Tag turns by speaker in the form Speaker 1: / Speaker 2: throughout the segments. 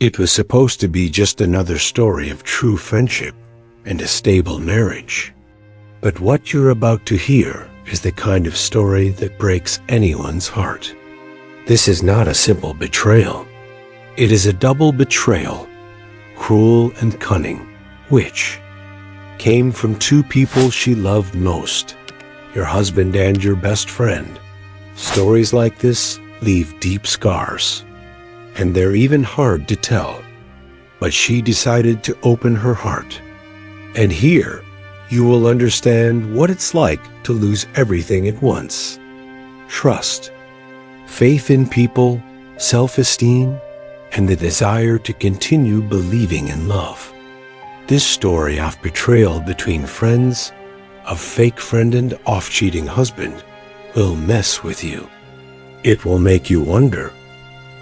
Speaker 1: It was supposed to be just another story of true friendship and a stable marriage. But what you're about to hear is the kind of story that breaks anyone's heart. This is not a simple betrayal. It is a double betrayal, cruel and cunning, which came from two people she loved most, your husband and your best friend. Stories like this leave deep scars, and they're even hard to tell. But she decided to open her heart. And here, you will understand what it's like to lose everything at once. Trust, faith in people, self-esteem, and the desire to continue believing in love. This story of betrayal between friends, of fake friend and off-cheating husband, will mess with you. It will make you wonder,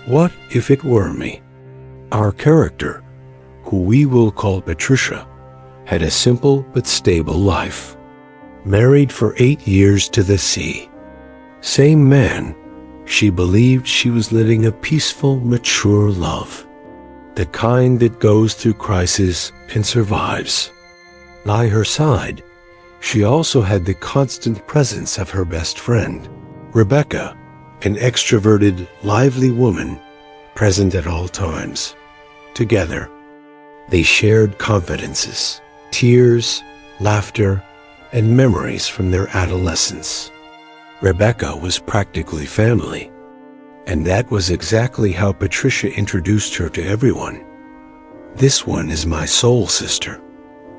Speaker 1: what if it were me? Our character, who we will call Patricia, had a simple but stable life. Married for 8 years to the sea. Same man, she believed she was living a peaceful, mature love. The kind that goes through crisis and survives. By her side, she also had the constant presence of her best friend, Rebecca, an extroverted, lively woman, present at all times. Together, they shared confidences, tears, laughter, and memories from their adolescence. Rebecca was practically family, and that was exactly how Patricia introduced her to everyone. This one is my soul sister.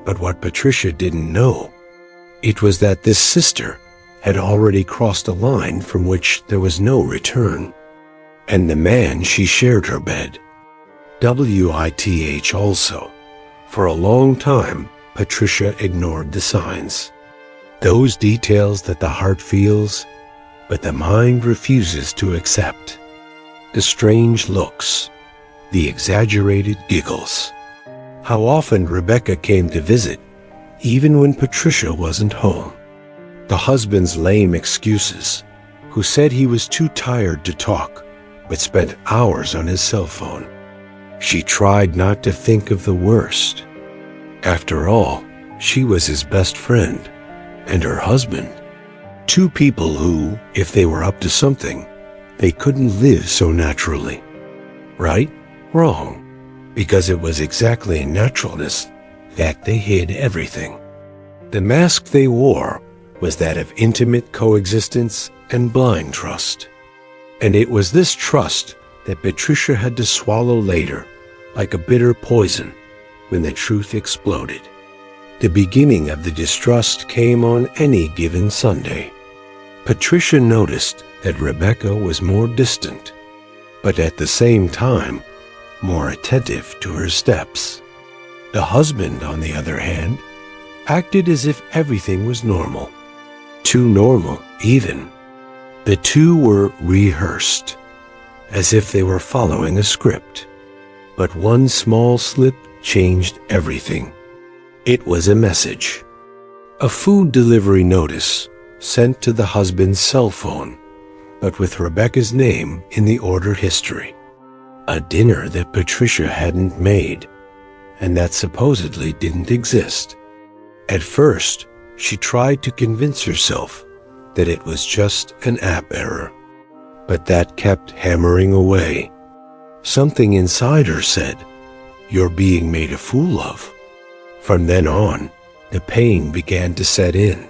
Speaker 1: But what Patricia didn't know, it was that this sister had already crossed a line from which there was no return. And the man she shared her bed. WITH also. For a long time, Patricia ignored the signs. Those details that the heart feels, but the mind refuses to accept. The strange looks, the exaggerated giggles. How often Rebecca came to visit, even when Patricia wasn't home. The husband's lame excuses, who said he was too tired to talk, but spent hours on his cell phone. She tried not to think of the worst. After all, she was his best friend, and her husband. Two people who, if they were up to something, they couldn't live so naturally. Right? Wrong. Because it was exactly in naturalness that they hid everything. The mask they wore was that of intimate coexistence and blind trust. And it was this trust that Patricia had to swallow later, like a bitter poison, when the truth exploded. The beginning of the distrust came on any given Sunday. Patricia noticed that Rebecca was more distant, but at the same time, more attentive to her steps. The husband, on the other hand, acted as if everything was normal. Too normal, even. The two were rehearsed, as if they were following a script. But one small slip changed everything. It was a message. A food delivery notice sent to the husband's cell phone, but with Rebecca's name in the order history. A dinner that Patricia hadn't made, and that supposedly didn't exist. At first, she tried to convince herself that it was just an app error, but that kept hammering away. Something inside her said, "You're being made a fool of." From then on, the pain began to set in.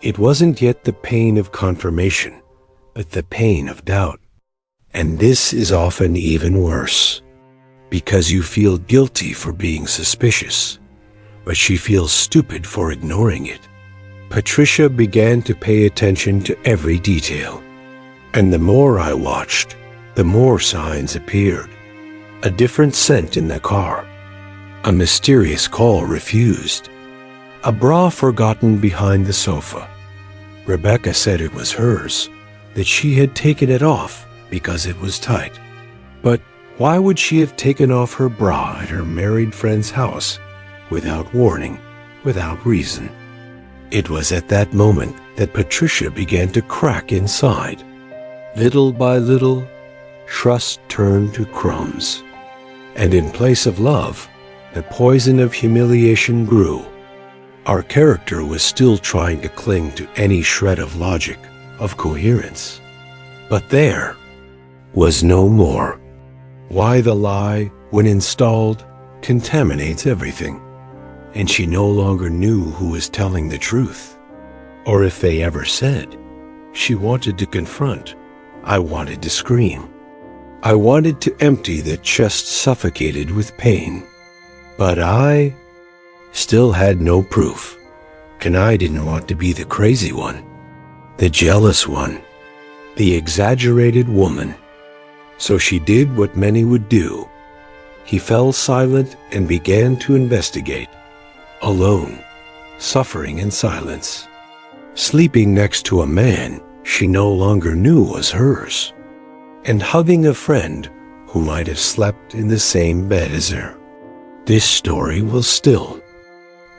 Speaker 1: It wasn't yet the pain of confirmation, but the pain of doubt. And this is often even worse, because you feel guilty for being suspicious, but she feels stupid for ignoring it. Patricia began to pay attention to every detail, and the more I watched, the more signs appeared. A different scent in the car, a mysterious call refused, a bra forgotten behind the sofa. Rebecca said it was hers, that she had taken it off because it was tight. But why would she have taken off her bra at her married friend's house without warning, without reason? It was at that moment that Patricia began to crack inside. Little by little, trust turned to crumbs. And in place of love, the poison of humiliation grew. Our character was still trying to cling to any shred of logic, of coherence. But there was no more. Why the lie, when installed, contaminates everything, and she no longer knew who was telling the truth. Or if they ever said, she wanted to confront, I wanted to scream. I wanted to empty the chest suffocated with pain. But I still had no proof, and I didn't want to be the crazy one, the jealous one, the exaggerated woman. So she did what many would do. He fell silent and began to investigate, alone, suffering in silence, sleeping next to a man she no longer knew was hers, and hugging a friend who might have slept in the same bed as her. This story will still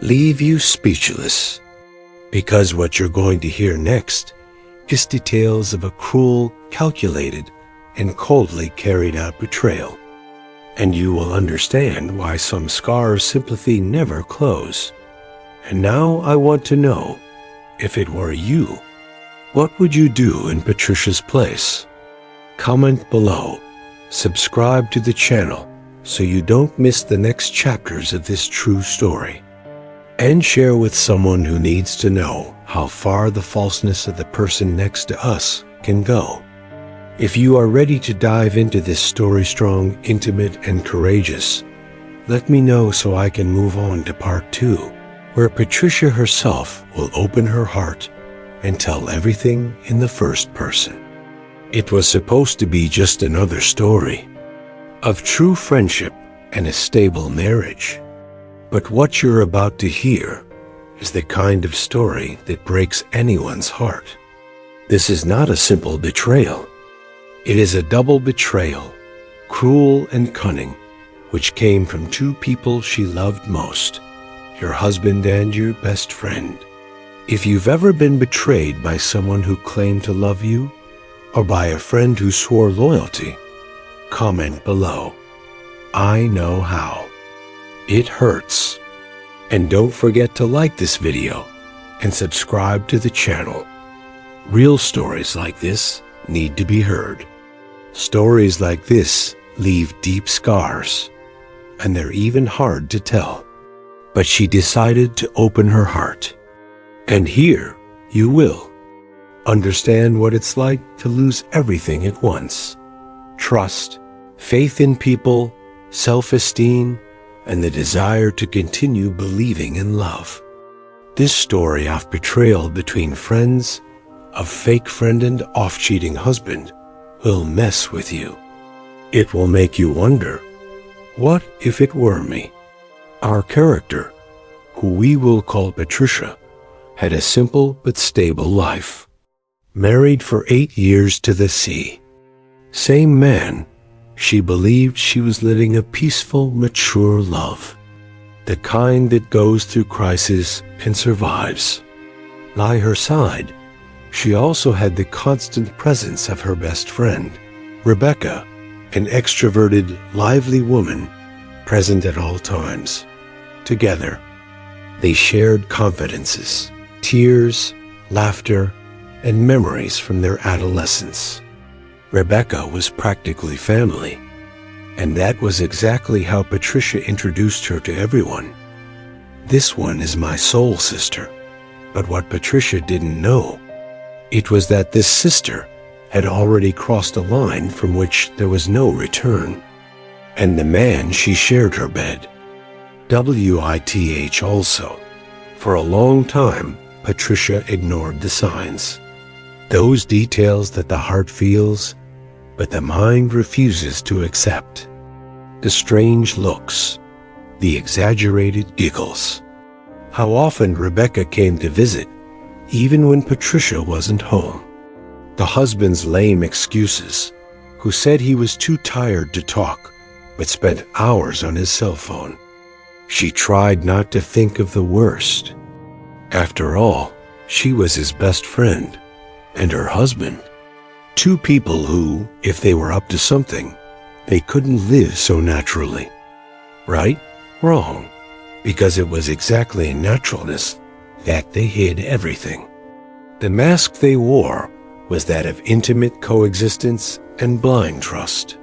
Speaker 1: leave you speechless, because what you're going to hear next is details of a cruel, calculated, and coldly carried out betrayal. And you will understand why some scars' sympathy never close. And now I want to know, if it were you, what would you do in Patricia's place? Comment below, subscribe to the channel so you don't miss the next chapters of this true story, and share with someone who needs to know how far the falseness of the person next to us can go. If you are ready to dive into this story strong, intimate, and courageous, let me know so I can move on to part 2, where Patricia herself will open her heart and tell everything in the first person. It was supposed to be just another story of true friendship and a stable marriage. But what you're about to hear is the kind of story that breaks anyone's heart. This is not a simple betrayal. It is a double betrayal, cruel and cunning, which came from two people she loved most, your husband and your best friend. If you've ever been betrayed by someone who claimed to love you, or by a friend who swore loyalty, comment below. I know how. It hurts. And don't forget to like this video and subscribe to the channel. Real stories like this need to be heard. Stories like this leave deep scars, and they're even hard to tell. But she decided to open her heart. And here you will understand what it's like to lose everything at once. Trust, faith in people, self-esteem, and the desire to continue believing in love. This story of betrayal between friends, of fake friend and off-cheating husband, will mess with you. It will make you wonder, what if it were me? Our character, who we will call Patricia, had a simple but stable life. Married for 8 years to the sea. Same man, she believed she was living a peaceful, mature love. The kind that goes through crisis and survives. By her side, she also had the constant presence of her best friend, Rebecca, an extroverted, lively woman, present at all times. Together, they shared confidences, tears, laughter, and memories from their adolescence. Rebecca was practically family, and that was exactly how Patricia introduced her to everyone. This one is my soul sister. But what Patricia didn't know, it was that this sister had already crossed a line from which there was no return. And the man she shared her bed. WITH also. For a long time, Patricia ignored the signs. Those details that the heart feels, but the mind refuses to accept. The strange looks, the exaggerated giggles. How often Rebecca came to visit, even when Patricia wasn't home. The husband's lame excuses, who said he was too tired to talk, but spent hours on his cell phone. She tried not to think of the worst. After all, she was his best friend, and her husband. Two people who, if they were up to something, They couldn't live so naturally. Right? Wrong. Because it was exactly in naturalness that they hid everything. The mask they wore was that of intimate coexistence and blind trust.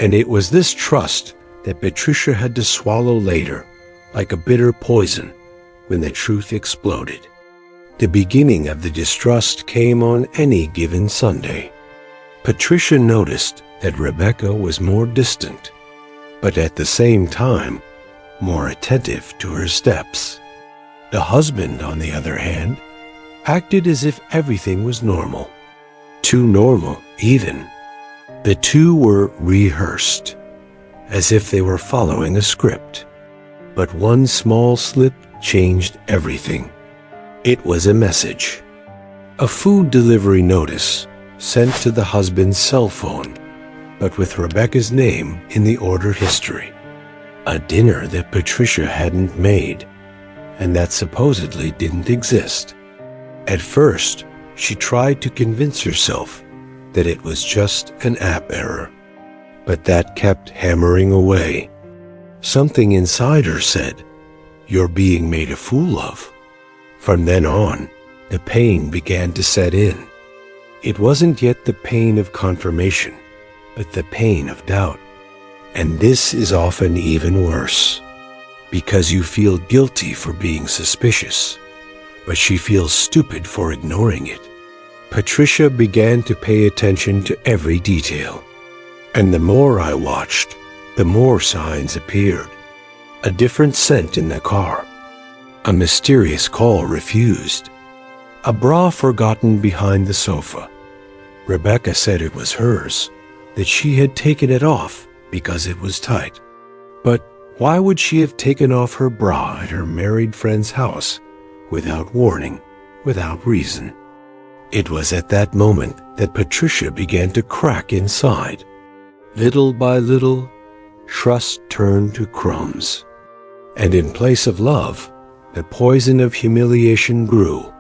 Speaker 1: And it was this trust that Patricia had to swallow later, like a bitter poison, when the truth exploded. The beginning of the distrust came on any given Sunday. Patricia noticed that Rebecca was more distant, but at the same time, more attentive to her steps. The husband, on the other hand, acted as if everything was normal. Too normal, even. The two were rehearsed, as if they were following a script. But one small slip changed everything. It was a message. A food delivery notice sent to the husband's cell phone, but with Rebecca's name in the order history. A dinner that Patricia hadn't made, and that supposedly didn't exist. At first, she tried to convince herself that it was just an app error, but that kept hammering away. Something inside her said, "You're being made a fool of." From then on, the pain began to set in. It wasn't yet the pain of confirmation, but the pain of doubt. And this is often even worse, because you feel guilty for being suspicious, but she feels stupid for ignoring it. Patricia began to pay attention to every detail, and the more I watched, the more signs appeared. A different scent in the car, a mysterious call refused, a bra forgotten behind the sofa. Rebecca said it was hers, that she had taken it off because it was tight. But why would she have taken off her bra at her married friend's house without warning, without reason? It was at that moment that Patricia began to crack inside. Little by little, trust turned to crumbs. And in place of love, the poison of humiliation grew.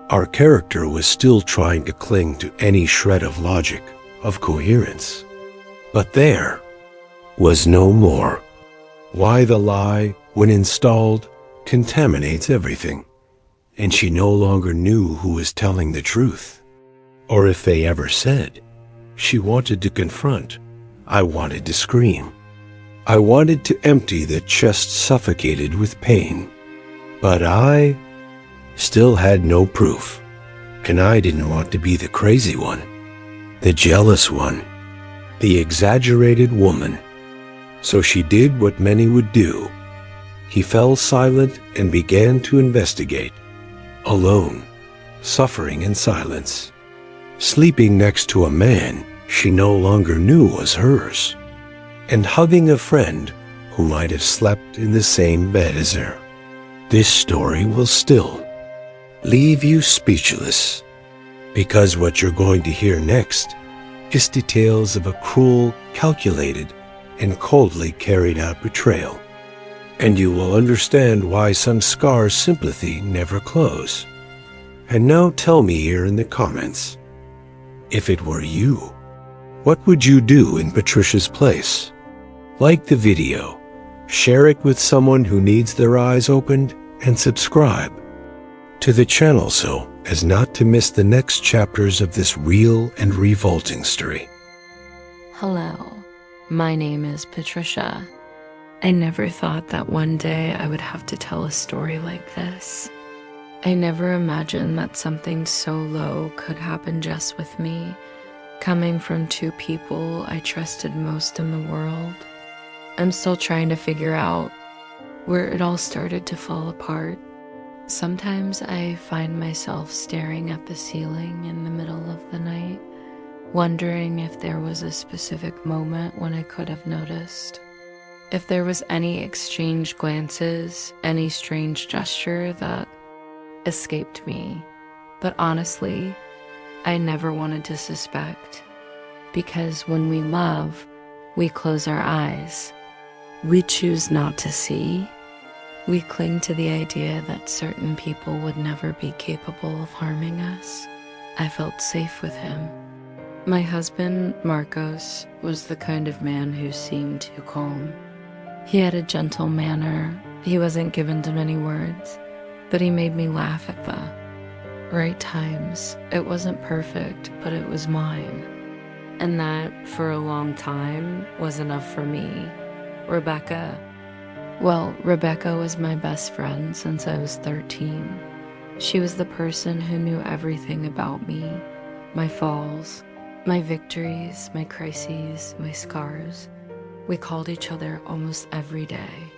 Speaker 1: Our character was still trying to cling to any shred of logic, of coherence. But there was no more. Why the lie, when installed, contaminates everything. And she no longer knew who was telling the truth, or if they ever said. She wanted to confront. I wanted to scream. I wanted to empty the chest suffocated with pain. But I still had no proof, and I didn't want to be the crazy one, the jealous one, the exaggerated woman. So she did what many would do. He fell silent and began to investigate. Alone, suffering in silence, sleeping next to a man she no longer knew was hers, and hugging a friend who might have slept in the same bed as her. This story will still leave you speechless, because what you're going to hear next is details of a cruel, calculated, and coldly carried out betrayal. And you will understand why some scars' sympathy never close. And now tell me here in the comments, if it were you, what would you do in Patricia's place? Like the video, share it with someone who needs their eyes opened, and subscribe to the channel so as not to miss the next chapters of this real and revolting story.
Speaker 2: Hello, my name is Patricia. I never thought that one day I would have to tell a story like this. I never imagined that something so low could happen just with me, coming from two people I trusted most in the world. I'm still trying to figure out where it all started to fall apart. Sometimes I find myself staring at the ceiling in the middle of the night, wondering if there was a specific moment when I could have noticed. If there was any exchanged glances, any strange gesture that escaped me. But honestly, I never wanted to suspect, because when we love, we close our eyes. We choose not to see. We cling to the idea that certain people would never be capable of harming us. I felt safe with him. My husband, Marcos, was the kind of man who seemed too calm. He had a gentle manner. He wasn't given to many words, but he made me laugh at the right times. It wasn't perfect, but it was mine. And that, for a long time, was enough for me. Rebecca was my best friend since I was 13. She was the person who knew everything about me, my falls, my victories, my crises, my scars. We called each other almost every day.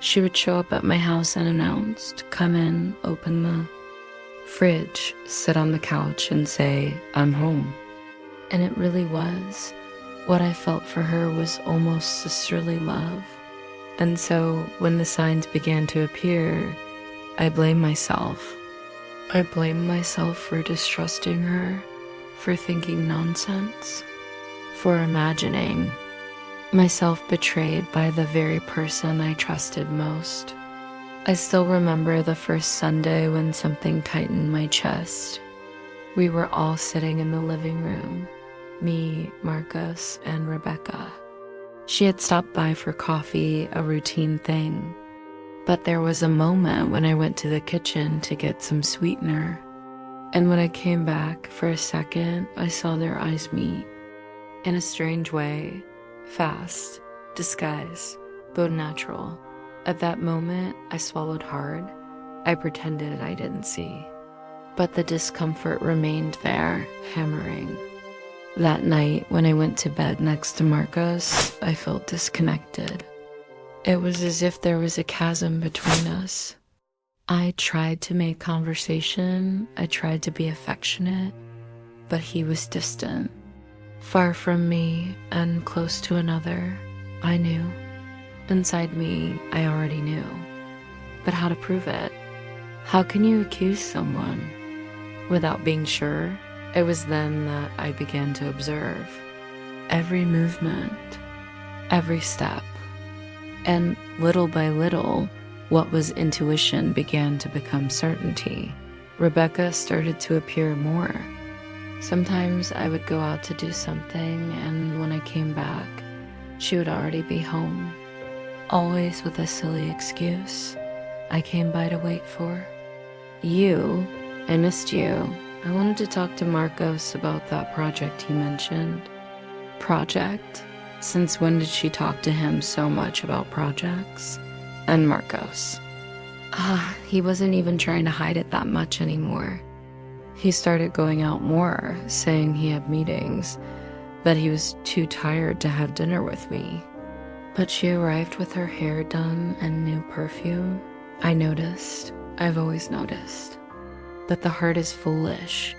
Speaker 2: She would show up at my house unannounced, come in, open the fridge, sit on the couch and say, "I'm home." And it really was. What I felt for her was almost sisterly love. And so when the signs began to appear, I blamed myself. I blamed myself for distrusting her, for thinking nonsense, for imagining myself betrayed by the very person I trusted most. I still remember the first Sunday when something tightened my chest. We were all sitting in the living room, me, Marcos, and Rebecca. She had stopped by for coffee, a routine thing. But there was a moment when I went to the kitchen to get some sweetener. And when I came back, for a second, I saw their eyes meet. In a strange way, fast, disguised, but natural. At that moment, I swallowed hard. I pretended I didn't see. But the discomfort remained there, hammering. That night, when I went to bed next to Marcos, I felt disconnected. It was as if there was a chasm between us. I tried to make conversation, I tried to be affectionate, but he was distant. Far from me and close to another, I knew. Inside me, I already knew. But how to prove it? How can you accuse someone without being sure? It was then that I began to observe every movement, every step. And little by little, what was intuition began to become certainty. Rebecca started to appear more. Sometimes I would go out to do something, and when I came back, she would already be home. Always with a silly excuse. I came by to wait for you. I missed you. I wanted to talk to Marcos about that project he mentioned. Project? Since when did she talk to him so much about projects? And Marcos. He wasn't even trying to hide it that much anymore. He started going out more, saying he had meetings, but he was too tired to have dinner with me. But she arrived with her hair done and new perfume. I noticed. I've always noticed. But the heart is foolish.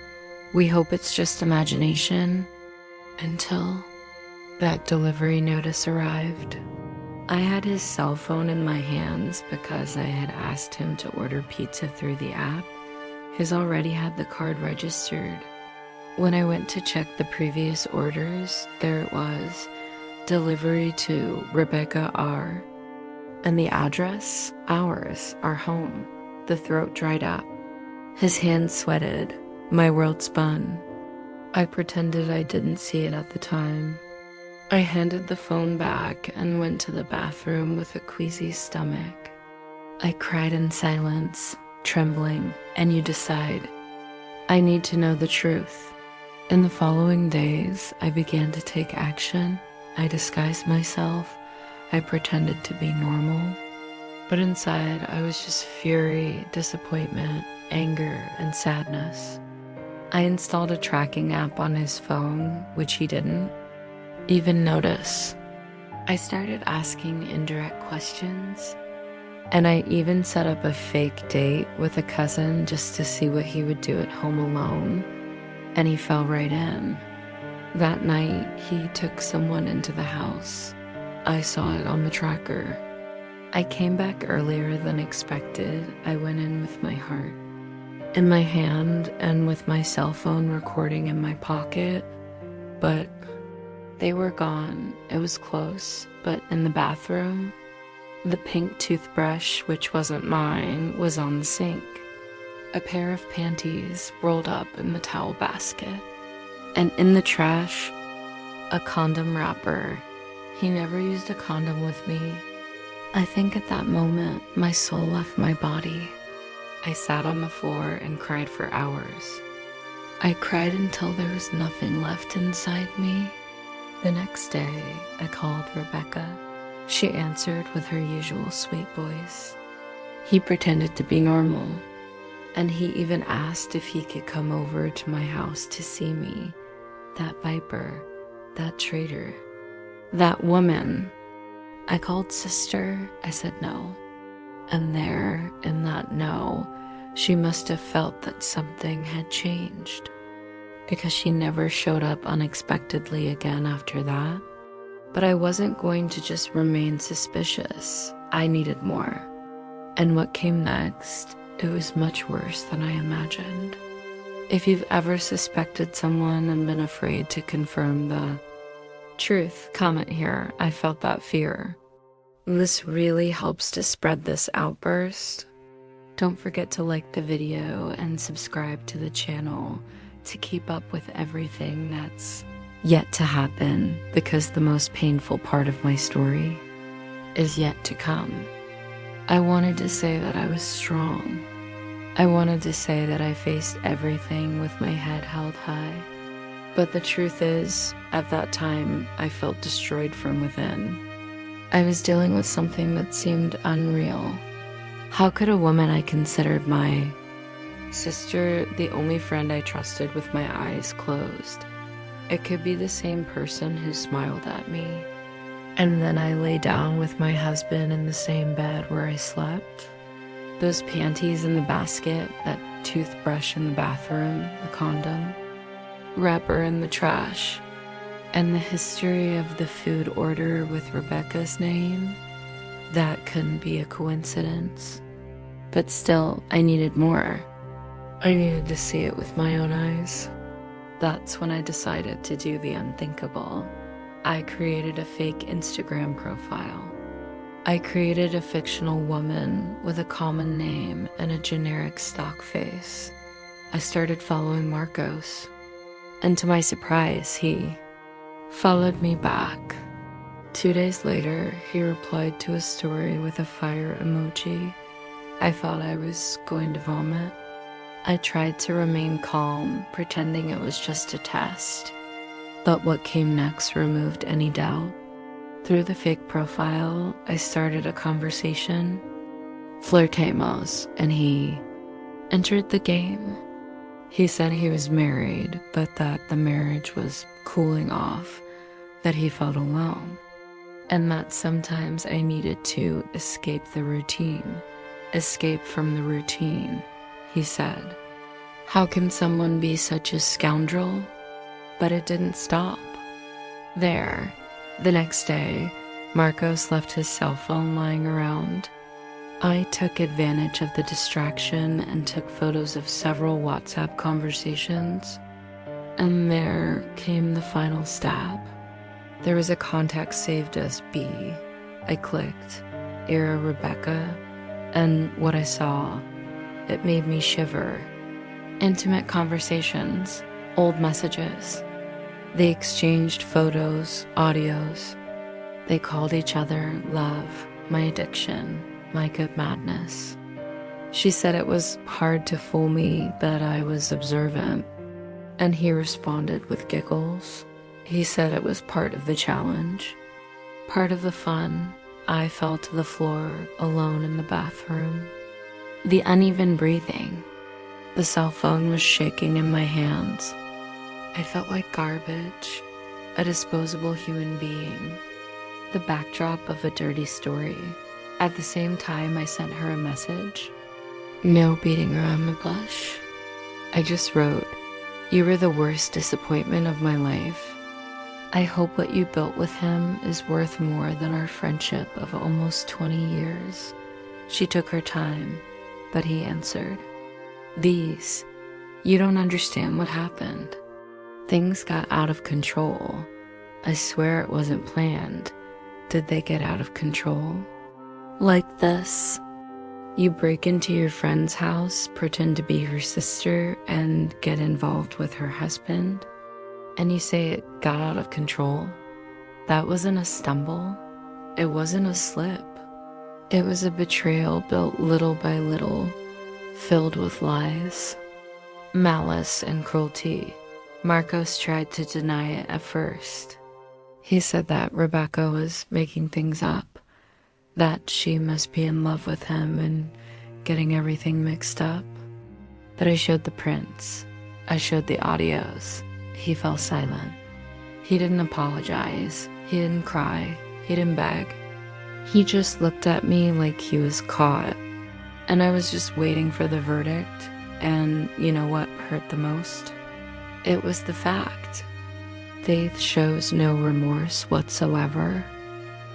Speaker 2: We hope it's just imagination until that delivery notice arrived. I had his cell phone in my hands because I had asked him to order pizza through the app. His already had the card registered. When I went to check the previous orders, there it was, delivery to Rebecca R. And the address? Ours, our home. The throat dried up. His hands sweated. My world spun. I pretended I didn't see it at the time. I handed the phone back and went to the bathroom with a queasy stomach. I cried in silence, trembling, and you decide. I need to know the truth. In the following days, I began to take action. I disguised myself. I pretended to be normal. But inside, I was just fury, disappointment, anger, and sadness. I installed a tracking app on his phone, which he didn't even notice. I started asking indirect questions, and I even set up a fake date with a cousin just to see what he would do at home alone, and he fell right in. That night, he took someone into the house. I saw it on the tracker. I came back earlier than expected. I went in with my heart in my hand and with my cell phone recording in my pocket, but they were gone. It was close, but in the bathroom, the pink toothbrush, which wasn't mine, was on the sink. A pair of panties rolled up in the towel basket. And in the trash, a condom wrapper. He never used a condom with me. I think at that moment, my soul left my body. I sat on the floor and cried for hours. I cried until there was nothing left inside me. The next day, I called Rebecca. She answered with her usual sweet voice. He pretended to be normal, and he even asked if he could come over to my house to see me. That viper, that traitor, that woman. I called sister. I said no. And there, in that no, she must have felt that something had changed, because she never showed up unexpectedly again after that. But I wasn't going to just remain suspicious. I needed more. And what came next, it was much worse than I imagined. If you've ever suspected someone and been afraid to confirm the truth, comment here. I felt that fear. This really helps to spread this outburst. Don't forget to like the video and subscribe to the channel to keep up with everything that's yet to happen, because the most painful part of my story is yet to come. I wanted to say that I was strong. I wanted to say that I faced everything with my head held high. But the truth is, at that time, I felt destroyed from within. I was dealing with something that seemed unreal. How could a woman I considered my sister, the only friend I trusted with my eyes closed, it could be the same person who smiled at me? And then I lay down with my husband in the same bed where I slept. Those panties in the basket, that toothbrush in the bathroom, the condom, wrapper in the trash, and the history of the food order with Rebecca's name. That couldn't be a coincidence. But still, I needed more. I needed to see it with my own eyes. That's when I decided to do the unthinkable. I created a fake Instagram profile. I created a fictional woman with a common name and a generic stock face. I started following Marcos, and to my surprise, he followed me back. 2 days later, he replied to a story with a fire emoji. I thought I was going to vomit. I tried to remain calm, pretending it was just a test. But what came next removed any doubt. Through the fake profile, I started a conversation. Flirtamos, and he entered the game. He said he was married, but that the marriage was cooling off, that he felt alone, and that sometimes I needed to escape the routine. Escape from the routine, he said. How can someone be such a scoundrel? But it didn't stop there. The next day, Marcos left his cell phone lying around. I took advantage of the distraction and took photos of several WhatsApp conversations. And there came the final stab. There was a contact saved as B. I clicked, era Rebecca, and what I saw, it made me shiver. Intimate conversations, old messages. They exchanged photos, audios. They called each other love, my addiction, my good madness. She said it was hard to fool me, that I was observant. And he responded with giggles. He said it was part of the challenge, part of the fun. I fell to the floor, alone in the bathroom. The uneven breathing. The cell phone was shaking in my hands. I felt like garbage, a disposable human being, the backdrop of a dirty story. At the same time, I sent her a message. No beating around the bush. I just wrote, "You were the worst disappointment of my life. I hope what you built with him is worth more than our friendship of almost 20 years. She took her time, but he answered, you don't understand what happened. Things got out of control. I swear it wasn't planned. Did they get out of control? Like this. You break into your friend's house, pretend to be her sister, and get involved with her husband. And you say it got out of control? That wasn't a stumble. It wasn't a slip. It was a betrayal built little by little, filled with lies, malice, and cruelty. Marcos tried to deny it at first. He said that Rebecca was making things up, that she must be in love with him and getting everything mixed up. But I showed the prints. I showed the audios. He fell silent. He didn't apologize. He didn't cry. He didn't beg. He just looked at me like he was caught. And I was just waiting for the verdict. And you know what hurt the most? It was the fact. Faith shows no remorse whatsoever.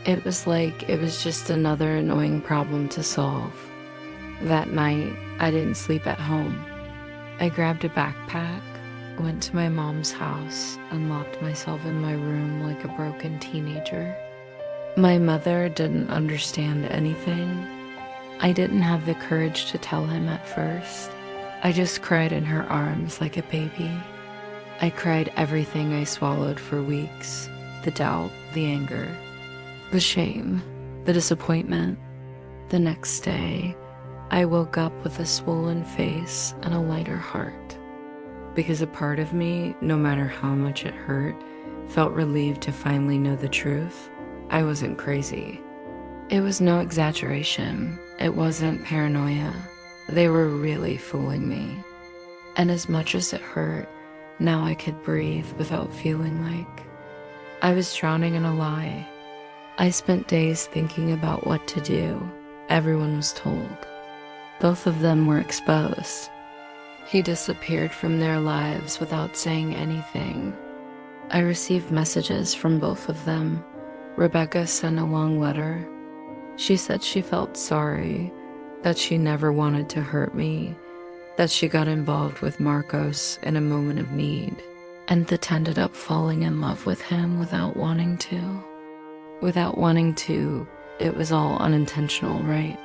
Speaker 2: It was like it was just another annoying problem to solve. That night, I didn't sleep at home. I grabbed a backpack, went to my mom's house, and locked myself in my room like a broken teenager. My mother didn't understand anything. I didn't have the courage to tell him at first. I just cried in her arms like a baby. I cried everything I swallowed for weeks. The doubt, the anger, the shame, the disappointment. The next day, I woke up with a swollen face and a lighter heart. Because a part of me, no matter how much it hurt, felt relieved to finally know the truth. I wasn't crazy. It was no exaggeration. It wasn't paranoia. They were really fooling me. And as much as it hurt, now I could breathe without feeling like I was drowning in a lie. I spent days thinking about what to do. Everyone was told. Both of them were exposed. He disappeared from their lives without saying anything. I received messages from both of them. Rebecca sent a long letter. She said she felt sorry, that she never wanted to hurt me, that she got involved with Marcos in a moment of need, and that ended up falling in love with him without wanting to. Without wanting to, it was all unintentional, right?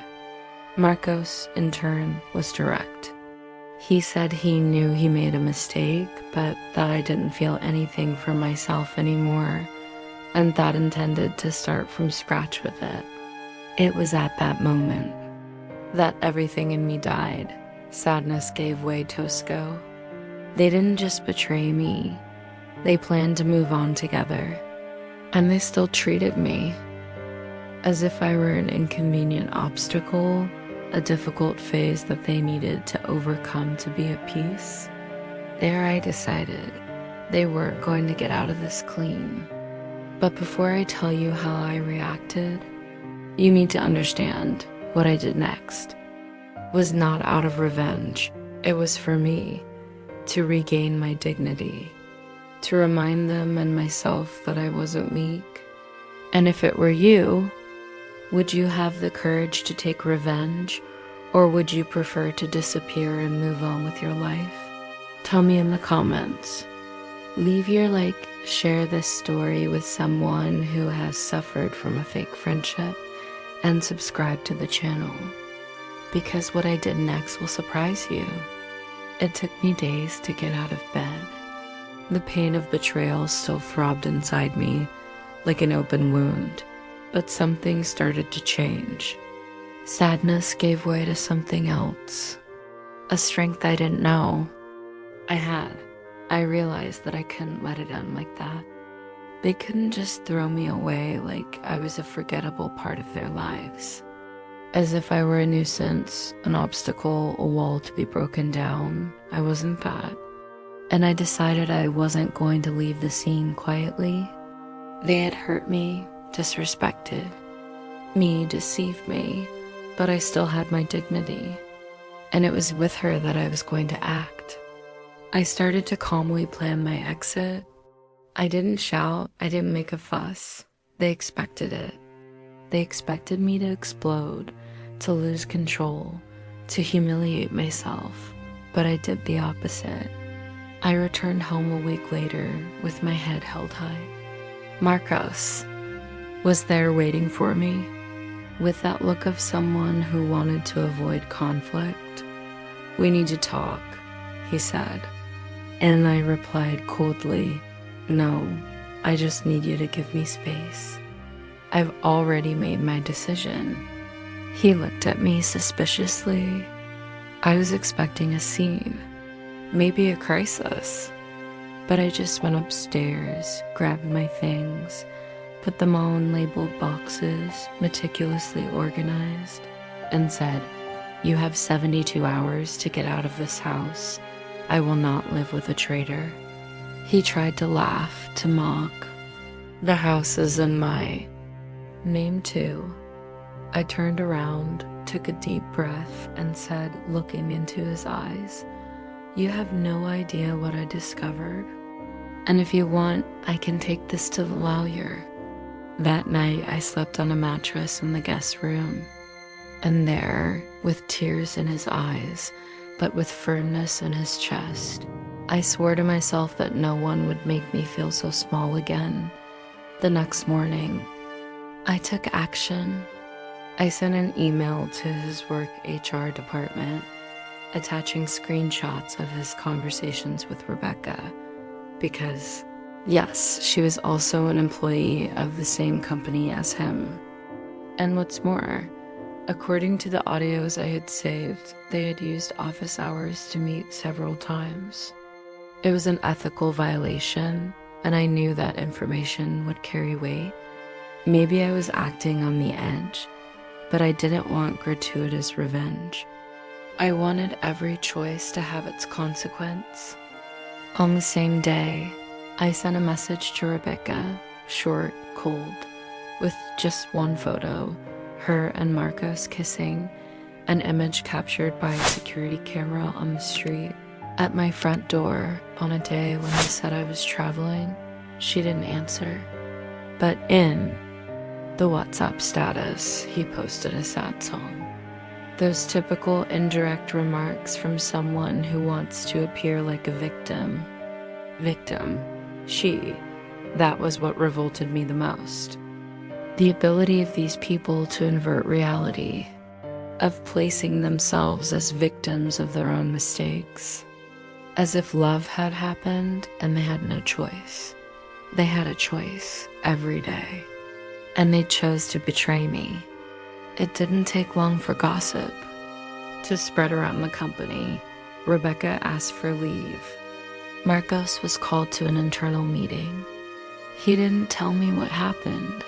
Speaker 2: Marcos, in turn, was direct. He said he knew he made a mistake, but that I didn't feel anything for myself anymore, and that intended to start from scratch with it. It was at that moment that everything in me died. Sadness gave way, Tosco. They didn't just betray me. They planned to move on together. And they still treated me as if I were an inconvenient obstacle, a difficult phase that they needed to overcome to be at peace. There I decided they weren't going to get out of this clean. But before I tell you how I reacted, you need to understand what I did next was not out of revenge. It was for me to regain my dignity, to remind them and myself that I wasn't weak. And if it were you, would you have the courage to take revenge, or would you prefer to disappear and move on with your life? Tell me in the comments. Leave your like, share this story with someone who has suffered from a fake friendship, and subscribe to the channel. Because what I did next will surprise you. It took me days to get out of bed. The pain of betrayal still throbbed inside me like an open wound, but something started to change. Sadness gave way to something else, a strength I didn't know I had. I realized that I couldn't let it end like that. They couldn't just throw me away like I was a forgettable part of their lives. As if I were a nuisance, an obstacle, a wall to be broken down. I wasn't that. And I decided I wasn't going to leave the scene quietly. They had hurt me, disrespected me, deceived me, but I still had my dignity. And it was with her that I was going to act. I started to calmly plan my exit. I didn't shout, I didn't make a fuss. They expected it. They expected me to explode, to lose control, to humiliate myself, but I did the opposite. I returned home a week later with my head held high. Marcos was there waiting for me, with that look of someone who wanted to avoid conflict. "We need to talk," he said, and I replied coldly, No, I just need you to give me space. I've already made my decision. He looked at me suspiciously. I was expecting a scene, maybe a crisis. But I just went upstairs, grabbed my things, put them all in labeled boxes, meticulously organized, and said, "You have 72 hours to get out of this house. I will not live with a traitor." He tried to laugh, to mock. "The house is in my name too." I turned around, took a deep breath, and said, looking into his eyes, "You have no idea what I discovered. And if you want, I can take this to the lawyer." That night, I slept on a mattress in the guest room. And there, with tears in his eyes, but with firmness in his chest, I swore to myself that no one would make me feel so small again. The next morning, I took action. I sent an email to his work HR department, attaching screenshots of his conversations with Rebecca, because, yes, she was also an employee of the same company as him. And what's more, according to the audios I had saved, they had used office hours to meet several times. It was an ethical violation, and I knew that information would carry weight. Maybe I was acting on the edge, but I didn't want gratuitous revenge. I wanted every choice to have its consequence. On the same day, I sent a message to Rebecca, short, cold, with just one photo, her and Marcos kissing, an image captured by a security camera on the street. At my front door, on a day when I said I was traveling, she didn't answer. But in the WhatsApp status, he posted a sad song. Those typical indirect remarks from someone who wants to appear like a victim. That was what revolted me the most. The ability of these people to invert reality, of placing themselves as victims of their own mistakes, as if love had happened and they had no choice. They had a choice every day, and they chose to betray me. It didn't take long for gossip to spread around the company. Rebecca asked for leave. Marcos was called to an internal meeting. He didn't tell me what happened,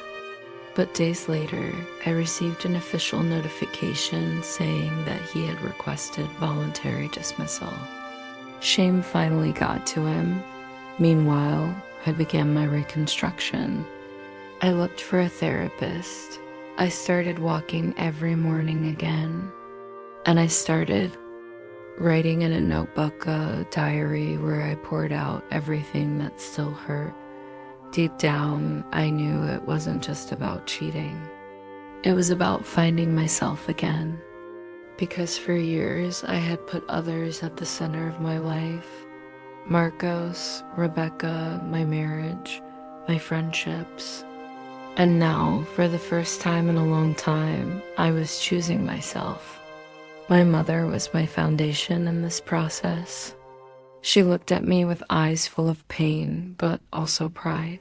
Speaker 2: but days later, I received an official notification saying that he had requested voluntary dismissal. Shame finally got to him. Meanwhile, I began my reconstruction. I looked for a therapist. I started walking every morning again. And I started writing in a notebook, a diary where I poured out everything that still hurt. Deep down, I knew it wasn't just about cheating. It was about finding myself again. Because for years, I had put others at the center of my life. Marcos, Rebecca, my marriage, my friendships. And now, for the first time in a long time, I was choosing myself. My mother was my foundation in this process. She looked at me with eyes full of pain, but also pride.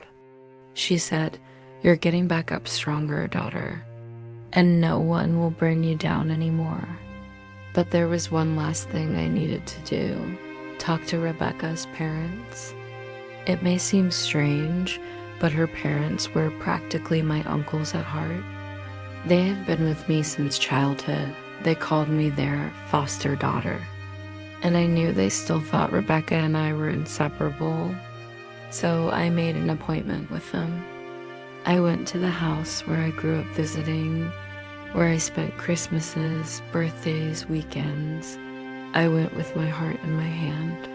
Speaker 2: She said, "You're getting back up stronger, daughter, and no one will bring you down anymore." But there was one last thing I needed to do: talk to Rebecca's parents. It may seem strange, but her parents were practically my uncles at heart. They have been with me since childhood. They called me their foster daughter. And I knew they still thought Rebecca and I were inseparable, so I made an appointment with them. I went to the house where I grew up visiting, where I spent Christmases, birthdays, weekends. I went with my heart in my hand.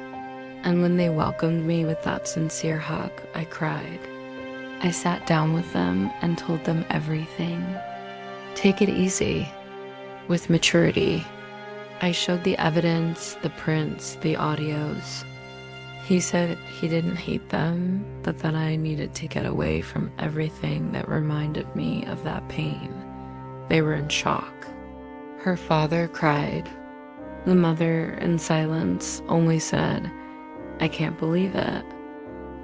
Speaker 2: And when they welcomed me with that sincere hug, I cried. I sat down with them and told them everything. Take it easy, with maturity. I showed the evidence, the prints, the audios. He said he didn't hate them, but that I needed to get away from everything that reminded me of that pain. They were in shock. Her father cried. The mother, in silence, only said, "I can't believe it."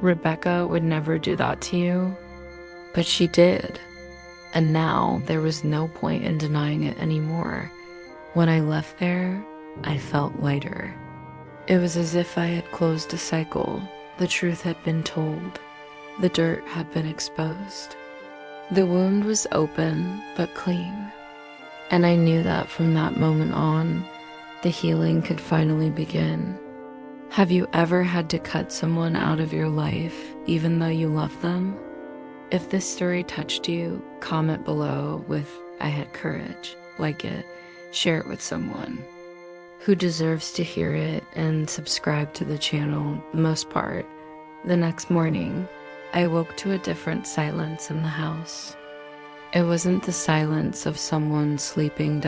Speaker 2: Rebecca would never do that to you, but she did. And now there was no point in denying it anymore. When I left there, I felt lighter. It was as if I had closed a cycle. The truth had been told. The dirt had been exposed. The wound was open, but clean. And I knew that from that moment on, the healing could finally begin. Have you ever had to cut someone out of your life, even though you love them? If this story touched you, comment below with "I had courage," like it, share it with someone who deserves to hear it, and subscribe to the channel. The most part, the next morning, I woke to a different silence in the house. It wasn't the silence of someone sleeping ...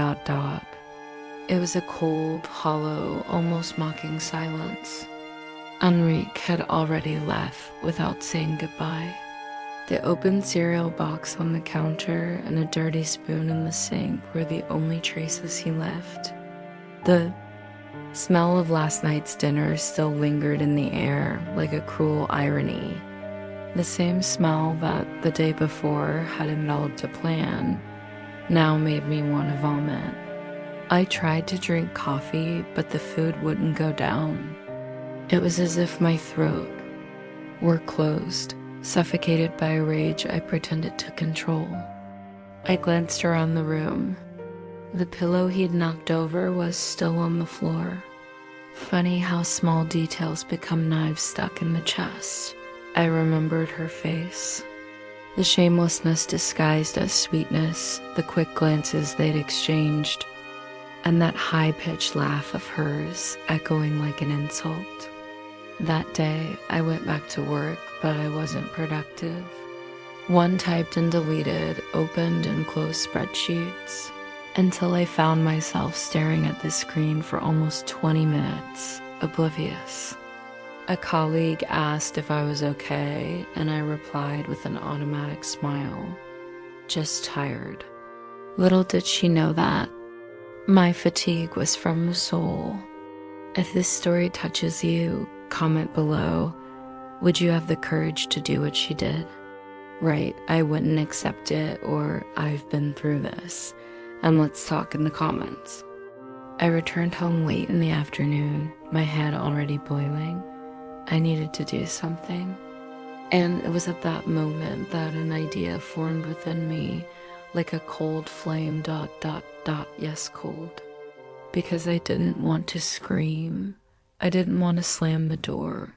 Speaker 2: It was a cold, hollow, almost mocking silence. Enrique had already left without saying goodbye. The open cereal box on the counter and a dirty spoon in the sink were the only traces he left. The smell of last night's dinner still lingered in the air like a cruel irony. The same smell that the day before had enveloped a plan now made me want to vomit. I tried to drink coffee, but the food wouldn't go down. It was as if my throat were closed, suffocated by a rage I pretended to control. I glanced around the room. The pillow he'd knocked over was still on the floor. Funny how small details become knives stuck in the chest. I remembered her face. The shamelessness disguised as sweetness, the quick glances they'd exchanged, and that high-pitched laugh of hers echoing like an insult. That day, I went back to work, but I wasn't productive. One typed and deleted, opened and closed spreadsheets, until I found myself staring at the screen for almost 20 minutes, oblivious. A colleague asked if I was okay, and I replied with an automatic smile. Just tired. Little did she know that my fatigue was from the soul. If this story touches you, comment below. Would you have the courage to do what she did? Right, I wouldn't accept it, or I've been through this. And let's talk in the comments. I returned home late in the afternoon, my head already boiling. I needed to do something. And it was at that moment that an idea formed within me, like a cold flame ... Yes, cold. Because I didn't want to scream. I didn't want to slam the door.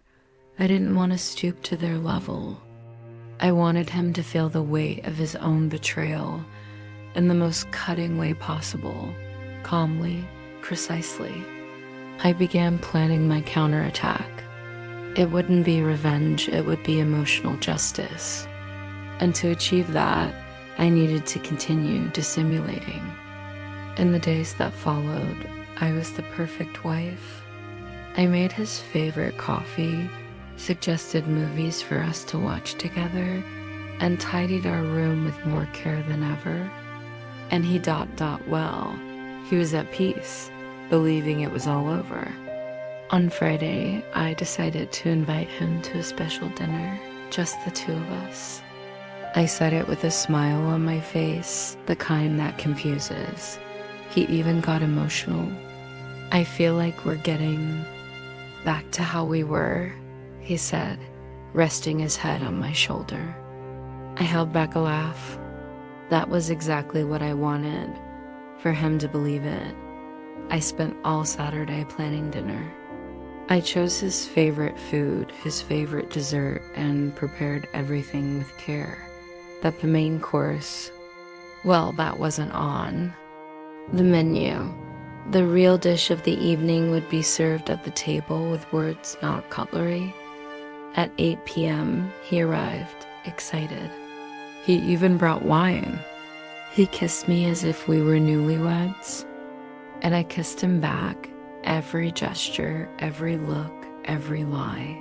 Speaker 2: I didn't want to stoop to their level. I wanted him to feel the weight of his own betrayal in the most cutting way possible, calmly, precisely. I began planning my counterattack. It wouldn't be revenge, it would be emotional justice. And to achieve that, I needed to continue dissimulating. In the days that followed, I was the perfect wife. I made his favorite coffee, suggested movies for us to watch together, and tidied our room with more care than ever. And he ... well, he was at peace, believing it was all over. On Friday, I decided to invite him to a special dinner, just the two of us. I said it with a smile on my face, the kind that confuses. He even got emotional. I feel like we're getting back to how we were, he said, resting his head on my shoulder. I held back a laugh. That was exactly what I wanted, for him to believe it. I spent all Saturday planning dinner. I chose his favorite food, his favorite dessert, and prepared everything with care. But the main course, well, that wasn't on the menu. The real dish of the evening would be served at the table with words, not cutlery. At 8 p.m., he arrived, excited. He even brought wine. He kissed me as if we were newlyweds, and I kissed him back, every gesture, every look, every lie.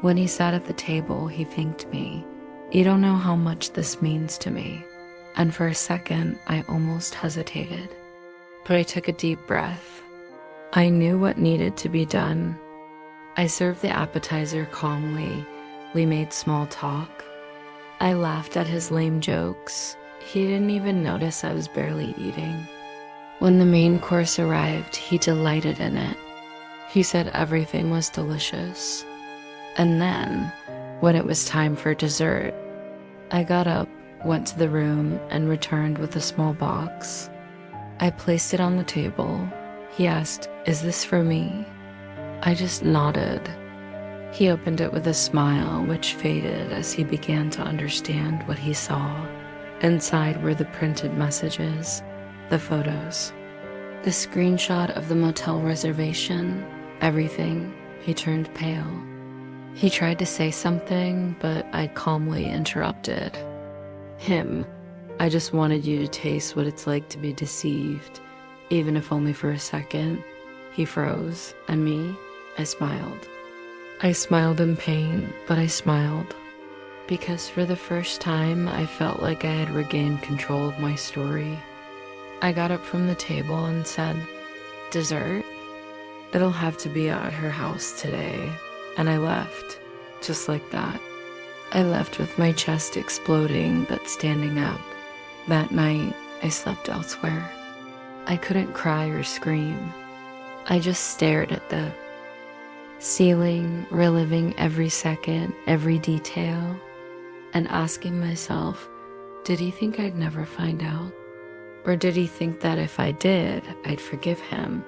Speaker 2: When he sat at the table, he thanked me. You don't know how much this means to me. And for a second, I almost hesitated. But I took a deep breath. I knew what needed to be done. I served the appetizer calmly, We made small talk. I laughed at his lame jokes. He didn't even notice I was barely eating. When the main course arrived, he delighted in it. He said everything was delicious. And then, when it was time for dessert, I got up, went to the room, and returned with a small box. I placed it on the table. He asked, "Is this for me?" I just nodded. He opened it with a smile, which faded as he began to understand what he saw. Inside were the printed messages, the photos, the screenshot of the motel reservation, everything. He turned pale. He tried to say something, but I calmly interrupted. I just wanted you to taste what it's like to be deceived, even if only for a second. He froze, and me, I smiled. I smiled in pain, but I smiled, because for the first time I felt like I had regained control of my story. I got up from the table and said, "Dessert? It'll have to be at her house today." And I left, just like that. I left with my chest exploding but standing up. That night, I slept elsewhere. I couldn't cry or scream. I just stared at the ceiling, reliving every second, every detail, and asking myself, did he think I'd never find out? Or did he think that if I did, I'd forgive him?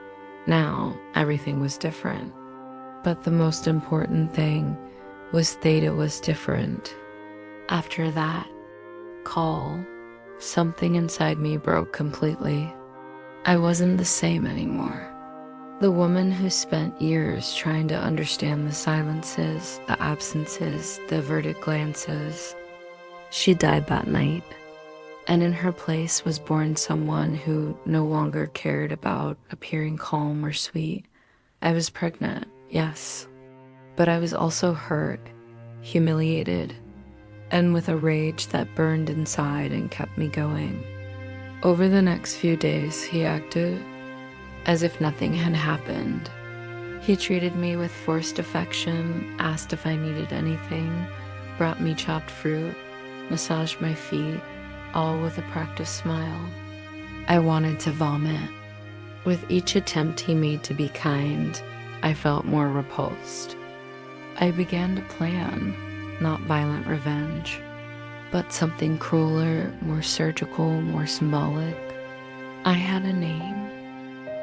Speaker 2: Now, everything was different. But the most important thing was Theta was different. After that call, something inside me broke completely. I wasn't the same anymore. The woman who spent years trying to understand the silences, the absences, the averted glances, she died that night. And in her place was born someone who no longer cared about appearing calm or sweet. I was pregnant, yes, but I was also hurt, humiliated, and with a rage that burned inside and kept me going. Over the next few days, he acted as if nothing had happened. He treated me with forced affection, asked if I needed anything, brought me chopped fruit, massaged my feet, all with a practiced smile. I wanted to vomit. With each attempt he made to be kind, I felt more repulsed. I began to plan, not violent revenge, but something crueler, more surgical, more symbolic. I had a name.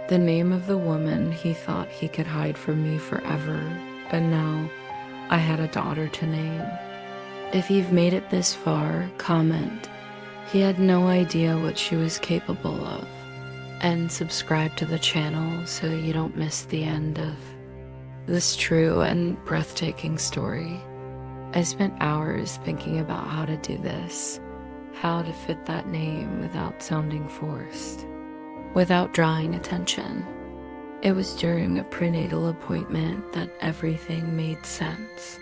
Speaker 2: The name of the woman he thought he could hide from me forever, and now I had a daughter to name. If you've made it this far, comment. He had no idea what she was capable of. And subscribe to the channel so you don't miss the end of this true and breathtaking story. I spent hours thinking about how to do this, how to fit that name without sounding forced, without drawing attention. It was during a prenatal appointment that everything made sense.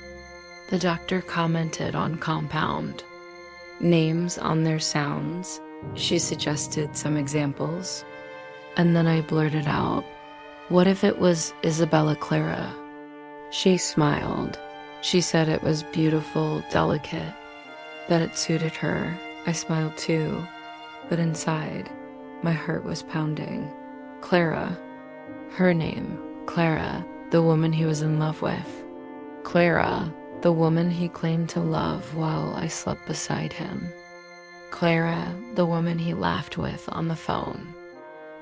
Speaker 2: The doctor commented on compound, names on their sounds. She suggested some examples, and then I blurted out, "What if it was Isabella Clara?" She smiled. She said it was beautiful, delicate, that it suited her. I smiled too, but inside, my heart was pounding. Clara, her name, Clara, the woman he was in love with. Clara, the woman he claimed to love while I slept beside him. Clara, the woman he laughed with on the phone.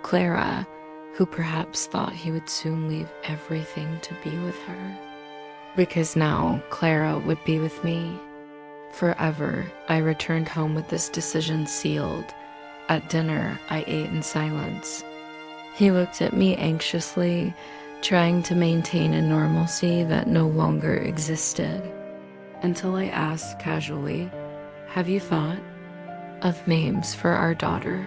Speaker 2: Clara, who perhaps thought he would soon leave everything to be with her. Because now Clara would be with me. Forever, I returned home with this decision sealed. At dinner, I ate in silence. He looked at me anxiously, trying to maintain a normalcy that no longer existed, until I asked casually, "Have you thought of names for our daughter?"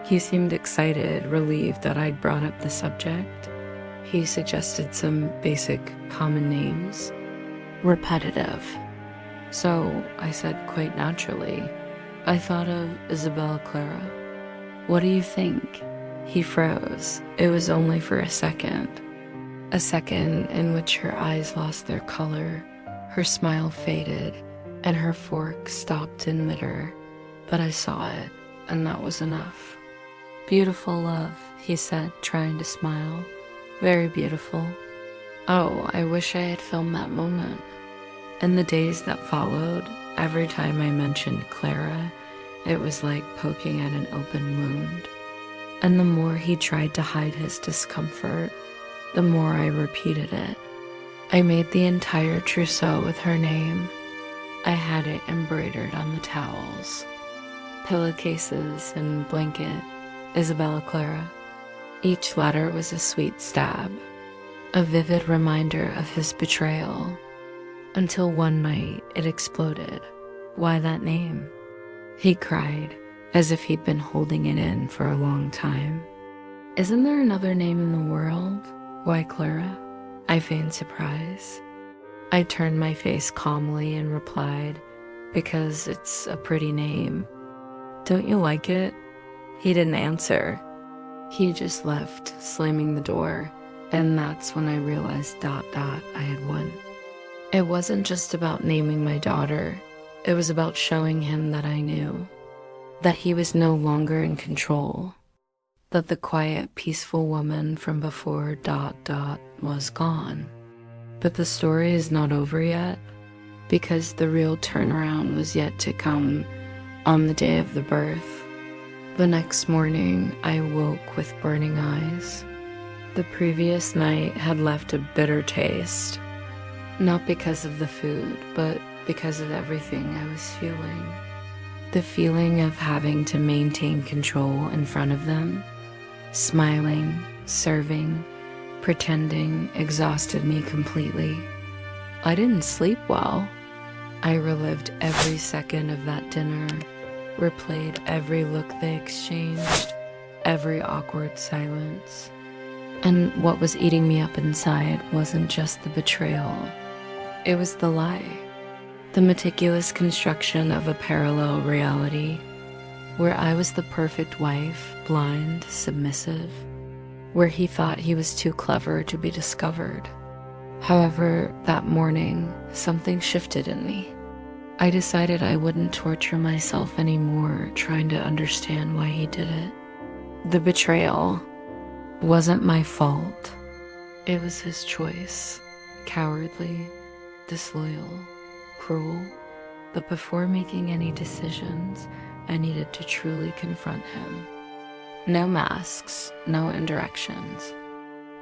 Speaker 2: He seemed excited, relieved that I'd brought up the subject. He suggested some basic common names, repetitive. So I said quite naturally, "I thought of Isabella Clara. What do you think?" He froze. It was only for a second in which her eyes lost their color, Her smile faded, and her fork stopped in midair, but I saw it, and that was enough. "Beautiful, love," he said, trying to smile. "Very beautiful." Oh, I wish I had filmed that moment. In the days that followed, every time I mentioned Clara, it was like poking at an open wound. And the more he tried to hide his discomfort, the more I repeated it. I made the entire trousseau with her name. I had it embroidered on the towels, pillowcases, and blanket, Isabella Clara. Each letter was a sweet stab, a vivid reminder of his betrayal, until one night it exploded. Why that name? He cried, as if he'd been holding it in for a long time. "Isn't there another name in the world? Why Clara?" I feigned surprise. I turned my face calmly and replied, "Because it's a pretty name." "Don't you like it?" He didn't answer. He just left, slamming the door, and that's when I realized I had won. It wasn't just about naming my daughter. It was about showing him that I knew, that he was no longer in control, that the quiet, peaceful woman from before was gone. But the story is not over yet, because the real turnaround was yet to come on the day of the birth. The next morning, I woke with burning eyes. The previous night had left a bitter taste, not because of the food, but because of everything I was feeling. The feeling of having to maintain control in front of them, smiling, serving, pretending, exhausted me completely. I didn't sleep well. I relived every second of that dinner, replayed every look they exchanged, every awkward silence. And what was eating me up inside wasn't just the betrayal. It was the lie. The meticulous construction of a parallel reality, where I was the perfect wife, blind, submissive, where he thought he was too clever to be discovered. However, that morning, something shifted in me. I decided I wouldn't torture myself anymore trying to understand why he did it. The betrayal wasn't my fault. It was his choice. Cowardly, disloyal, cruel. But before making any decisions, I needed to truly confront him. No masks, no indirections.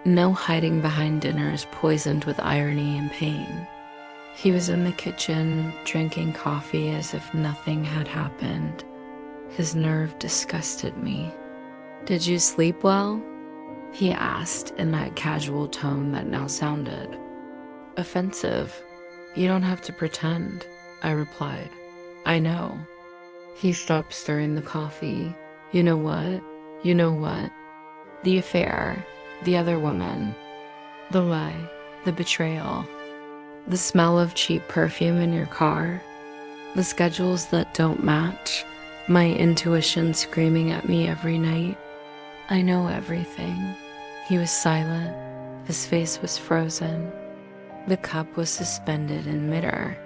Speaker 2: No hiding behind dinners poisoned with irony and pain. He was in the kitchen, drinking coffee as if nothing had happened. His nerve disgusted me. "Did you sleep well?" he asked in that casual tone that now sounded offensive. "You don't have to pretend," I replied. "I know." He stopped stirring the coffee. "You know what? You know what? The affair, the other woman, the lie, the betrayal, the smell of cheap perfume in your car, the schedules that don't match, my intuition screaming at me every night. I know everything." He was silent. His face was frozen. The cup was suspended in midair.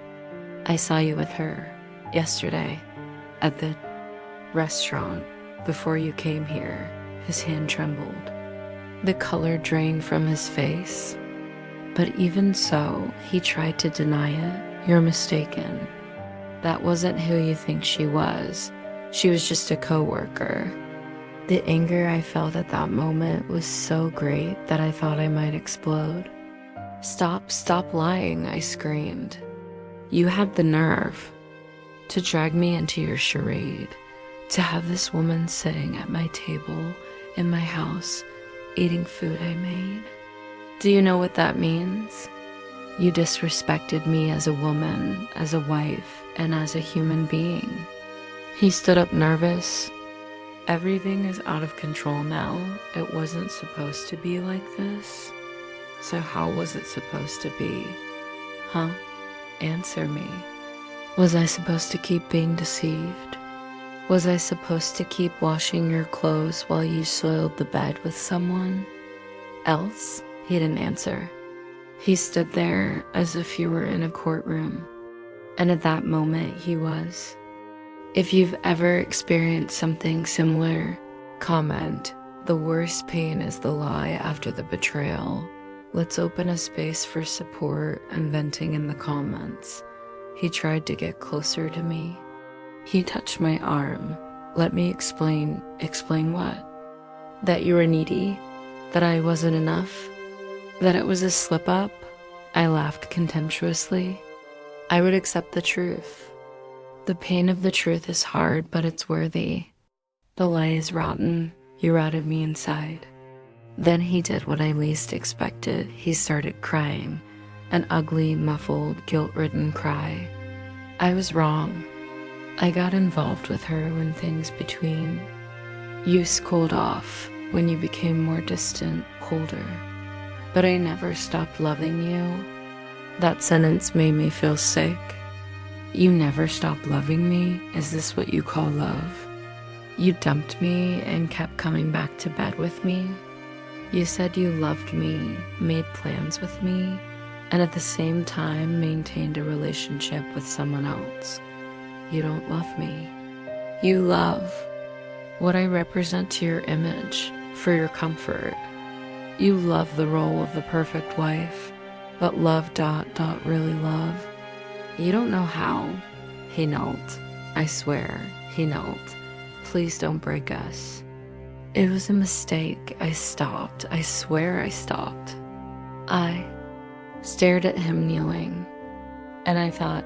Speaker 2: "I saw you with her yesterday at the restaurant before you came here." His hand trembled. The color drained from his face. But even so, he tried to deny it. "You're mistaken. That wasn't who you think she was. She was just a coworker." The anger I felt at that moment was so great that I thought I might explode. Stop lying," I screamed. "You had the nerve to drag me into your charade, to have this woman sitting at my table in my house, eating food I made. Do you know what that means? You disrespected me as a woman, as a wife, and as a human being." He stood up nervous. "Everything is out of control now. It wasn't supposed to be like this. So how was it supposed to be? Huh? Answer me. Was I supposed to keep being deceived? Was I supposed to keep washing your clothes while you soiled the bed with someone else?" He didn't answer. He stood there as if he were in a courtroom, and at that moment he was. If you've ever experienced something similar, comment. The worst pain is the lie after the betrayal. Let's open a space for support and venting in the comments. He tried to get closer to me. He touched my arm. Let me explain. Explain what? That you were needy? That I wasn't enough? That it was a slip-up? I laughed contemptuously. I would accept the truth. The pain of the truth is hard, but it's worthy. The lie is rotten. You rotted me inside. Then he did what I least expected. He started crying, an ugly, muffled, guilt-ridden cry. I was wrong. I got involved with her when things between you cooled off, when you became more distant, colder. But I never stopped loving you. That sentence made me feel sick. You never stopped loving me? Is this what you call love? You dumped me and kept coming back to bed with me. You said you loved me, made plans with me, and at the same time maintained a relationship with someone else. You don't love me. You love what I represent to your image, for your comfort. You love the role of the perfect wife, but love ... really love. You don't know how. He knelt. I swear, he knelt. Please don't break us. It was a mistake. I stopped. I swear I stopped. I stared at him kneeling, and I thought,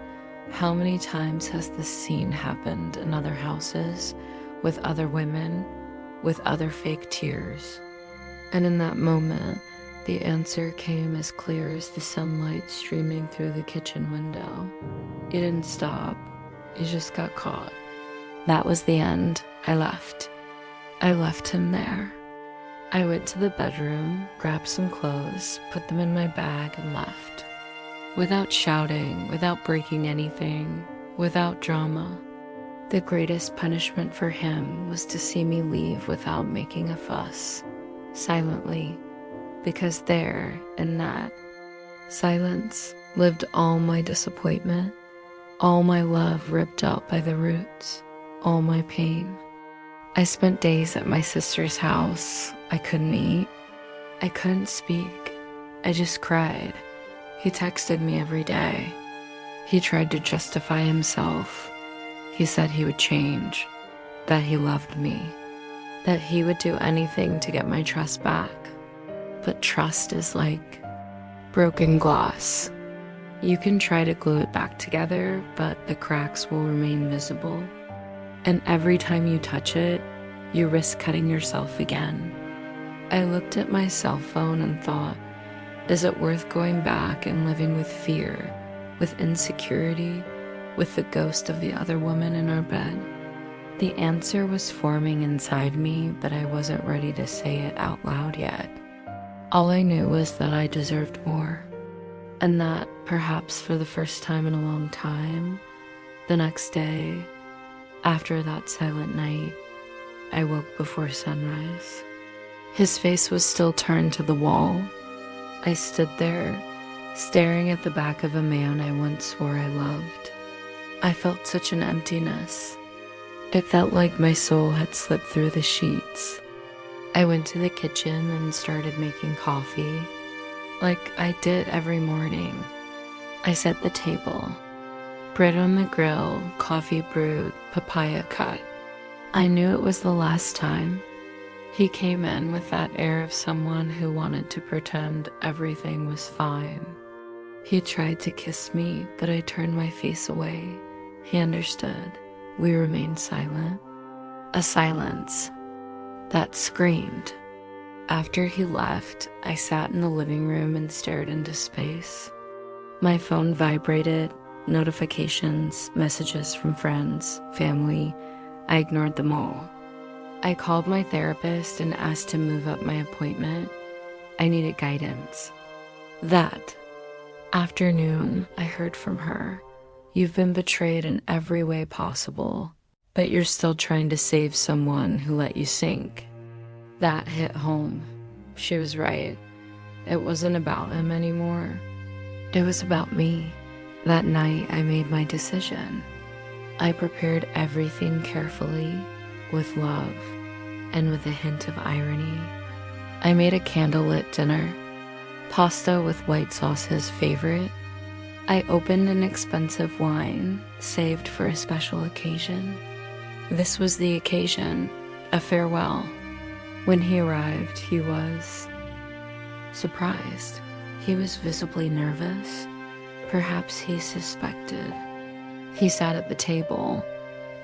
Speaker 2: how many times has this scene happened in other houses, with other women, with other fake tears? And in that moment, the answer came as clear as the sunlight streaming through the kitchen window. You didn't stop. You just got caught. That was the end. I left. I left him there. I went to the bedroom, grabbed some clothes, put them in my bag, and left. Without shouting, without breaking anything, without drama. The greatest punishment for him was to see me leave without making a fuss, silently, because there, in that silence, lived all my disappointment, all my love ripped out by the roots, all my pain. I spent days at my sister's house. I couldn't eat. I couldn't speak. I just cried. He texted me every day. He tried to justify himself. He said he would change, that he loved me, that he would do anything to get my trust back. But trust is like broken glass. You can try to glue it back together, but the cracks will remain visible. And every time you touch it, you risk cutting yourself again. I looked at my cell phone and thought, is it worth going back and living with fear, with insecurity, with the ghost of the other woman in our bed? The answer was forming inside me, but I wasn't ready to say it out loud yet. All I knew was that I deserved more, and that, perhaps for the first time in a long time, the next day, after that silent night, I woke before sunrise. His face was still turned to the wall. I stood there, staring at the back of a man I once swore I loved. I felt such an emptiness. It felt like my soul had slipped through the sheets. I went to the kitchen and started making coffee, like I did every morning. I set the table. Bread on the grill, coffee brewed, papaya cut. I knew it was the last time. He came in with that air of someone who wanted to pretend everything was fine. He tried to kiss me, but I turned my face away. He understood. We remained silent. A silence that screamed. After he left, I sat in the living room and stared into space. My phone vibrated, notifications, messages from friends, family. I ignored them all. I called my therapist and asked to move up my appointment. I needed guidance. That afternoon, I heard from her. You've been betrayed in every way possible, but you're still trying to save someone who let you sink. That hit home. She was right. It wasn't about him anymore. It was about me. That night, I made my decision. I prepared everything carefully, with love, and with a hint of irony. I made a candlelit dinner, pasta with white sauce his favorite. I opened an expensive wine, saved for a special occasion. This was the occasion, a farewell. When he arrived, he was surprised. He was visibly nervous. Perhaps he suspected. He sat at the table.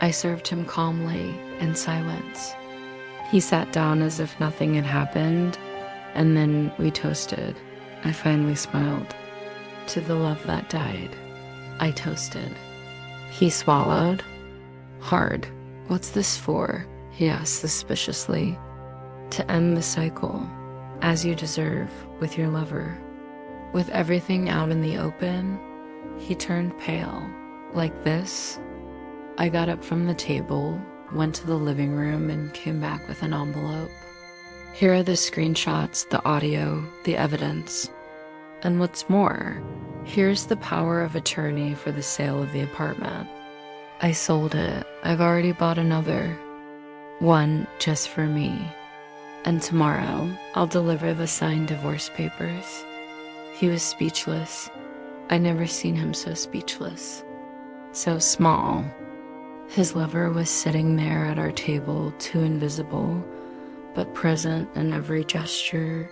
Speaker 2: I served him calmly, in silence. He sat down as if nothing had happened, and then we toasted. I finally smiled. To the love that died, I toasted. He swallowed. Hard. What's this for? He asked suspiciously. To end the cycle, as you deserve, with your lover. With everything out in the open, he turned pale. Like this. I got up from the table, went to the living room, and came back with an envelope. Here are the screenshots, the audio, the evidence. And what's more, here's the power of attorney for the sale of the apartment. I sold it. I've already bought another. One just for me. And tomorrow, I'll deliver the signed divorce papers. He was speechless. I never seen him so speechless. So small. His lover was sitting there at our table, too invisible, but present in every gesture,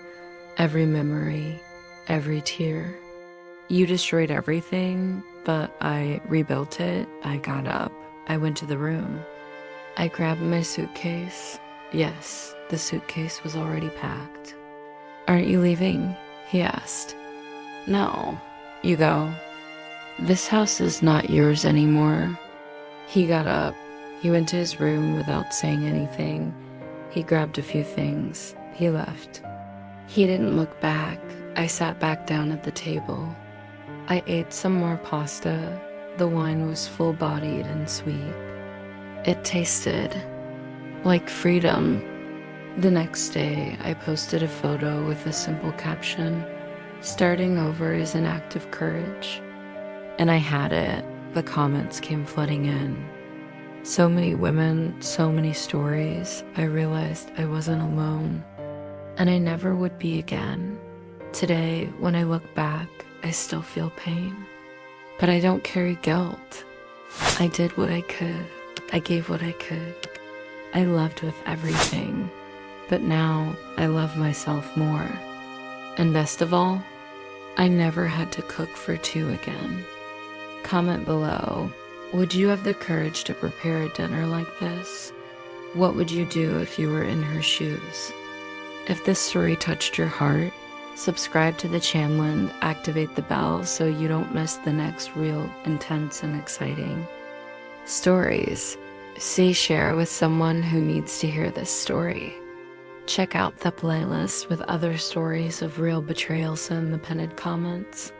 Speaker 2: every memory, every tear. You destroyed everything, but I rebuilt it. I got up. I went to the room. I grabbed my suitcase. Yes, the suitcase was already packed. Aren't you leaving? He asked. No. You go. This house is not yours anymore. He got up. He went to his room without saying anything. He grabbed a few things. He left. He didn't look back. I sat back down at the table. I ate some more pasta. The wine was full-bodied and sweet. It tasted like freedom. The next day, I posted a photo with a simple caption, "Starting over is an act of courage." And I had it. The comments came flooding in. So many women, so many stories. I realized I wasn't alone. And I never would be again. Today, when I look back, I still feel pain. But I don't carry guilt. I did what I could. I gave what I could. I loved with everything. But now, I love myself more. And best of all, I never had to cook for two again. Comment below, would you have the courage to prepare a dinner like this? What would you do if you were in her shoes? If this story touched your heart, subscribe to the channel and activate the bell so you don't miss the next real, intense, and exciting stories. See, share with someone who needs to hear this story. Check out the playlist with other stories of real betrayals in the pinned comments.